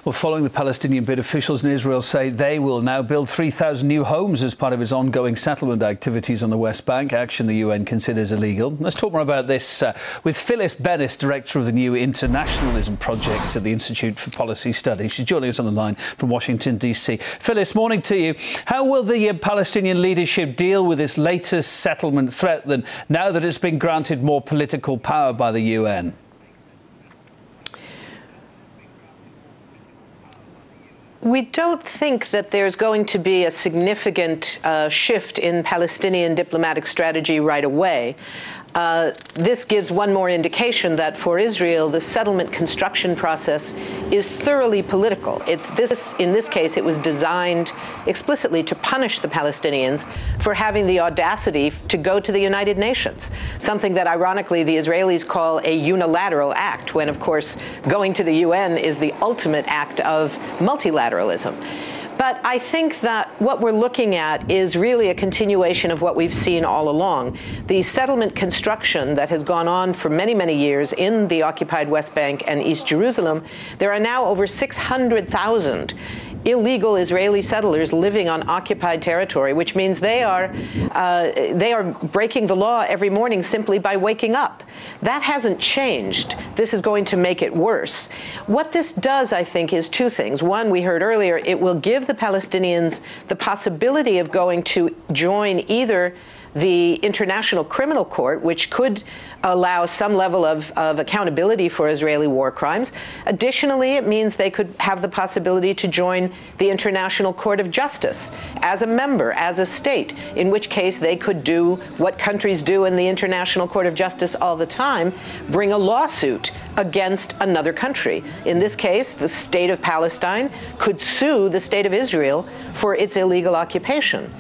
Well, following the Palestinian bid, officials in Israel say they will now build 3,000 new homes as part of its ongoing settlement activities on the West Bank, action the UN considers illegal. Let's talk more about this with Phyllis Bennis, Director of the new Internationalism Project at the Institute for Policy Studies. She's joining us on the line from Washington, D.C. Phyllis, morning to you. How will the Palestinian leadership deal with this latest settlement threat now that it's been granted more political power by the UN? We don't think that there's going to be a significant shift in Palestinian diplomatic strategy right away. This gives one more indication that for Israel, the settlement construction process is thoroughly political. In this case, it was designed explicitly to punish the Palestinians for having the audacity to go to the United Nations, something that ironically the Israelis call a unilateral act, when of course going to the UN is the ultimate act of multilateralism. But I think that what we're looking at is really a continuation of what we've seen all along. The settlement construction that has gone on for many, many years in the occupied West Bank and East Jerusalem, there are now over 600,000 illegal Israeli settlers living on occupied territory, which means they are breaking the law every morning simply by waking up. That hasn't changed. This is going to make it worse. What this does, I think, is two things. One, we heard earlier, it will give the Palestinians the possibility of going to join either the International Criminal Court, which could allow some level of accountability for Israeli war crimes. Additionally, it means they could have the possibility to join the International Court of Justice as a member, as a state, in which case they could do what countries do in the International Court of Justice all the time, bring a lawsuit against another country. In this case, the state of Palestine could sue the state of Israel for its illegal occupation.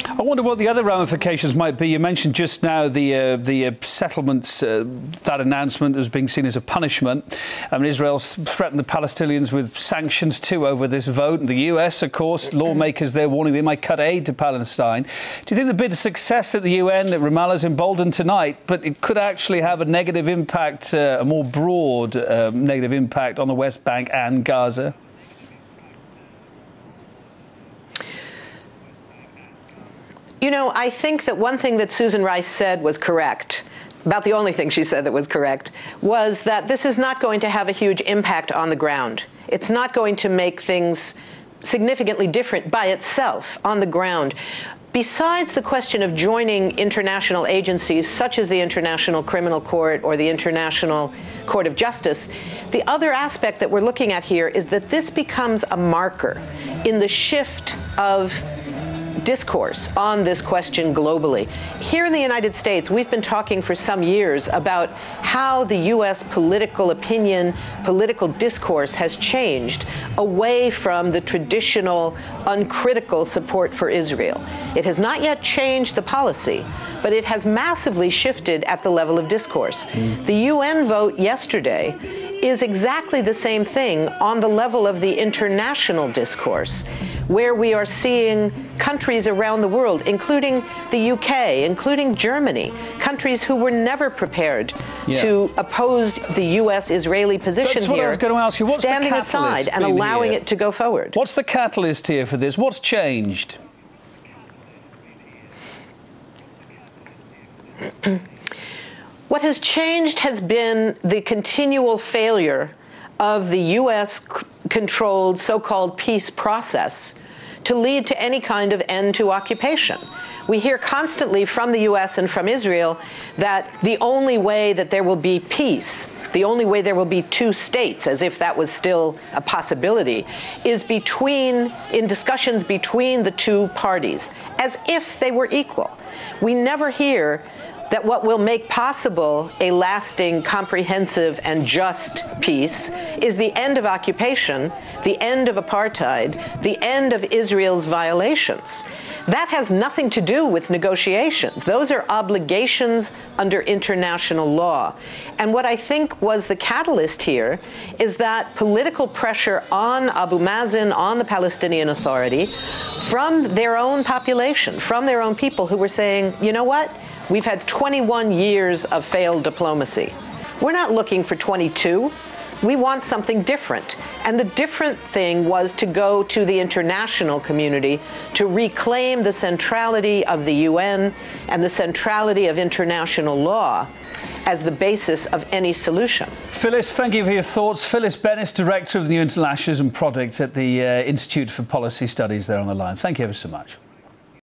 I wonder what the other ramifications might be. You mentioned just now the settlements, that announcement as being seen as a punishment. I mean, Israel's threatened the Palestinians with sanctions too over this vote. And the US, of course, lawmakers there warning they might cut aid to Palestine. Do you think the bid of success at the UN that Ramallah's emboldened tonight, but it could actually have a negative impact, a more broad negative impact on the West Bank and Gaza? You know, I think that one thing that Susan Rice said was correct, about the only thing she said that was correct, was that this is not going to have a huge impact on the ground. It's not going to make things significantly different by itself on the ground. Besides the question of joining international agencies such as the International Criminal Court or the International Court of Justice, the other aspect that we're looking at here is that this becomes a marker in the shift of discourse on this question globally. Here in the United States, we've been talking for some years about how the U.S. political opinion, political discourse has changed away from the traditional uncritical support for Israel. It has not yet changed the policy, but it has massively shifted at the level of discourse. The UN vote yesterday is exactly the same thing on the level of the international discourse, where we are seeing countries around the world, including the UK, including Germany, countries who were never prepared to oppose the US-Israeli position That's what here, I was going to ask you. What's standing aside and allowing it to go forward. What's the catalyst here for this? What's changed? What has changed has been the continual failure of the U.S.-controlled so-called peace process to lead to any kind of end to occupation. We hear constantly from the U.S. and from Israel that the only way that there will be peace, the only way there will be two states, as if that was still a possibility, is in discussions between the two parties, as if they were equal. We never hear that what will make possible a lasting, comprehensive, and just peace is the end of occupation, the end of apartheid, the end of Israel's violations. That has nothing to do with negotiations. Those are obligations under international law. And what I think was the catalyst here is that political pressure on Abu Mazen, on the Palestinian Authority, from their own population, from their own people who were saying, you know what? We've had 21 years of failed diplomacy. We're not looking for 22. We want something different. And the different thing was to go to the international community to reclaim the centrality of the UN and the centrality of international law as the basis of any solution. Phyllis, thank you for your thoughts. Phyllis Bennis, Director of the New Internationalism Project at the Institute for Policy Studies, there on the line. Thank you ever so much.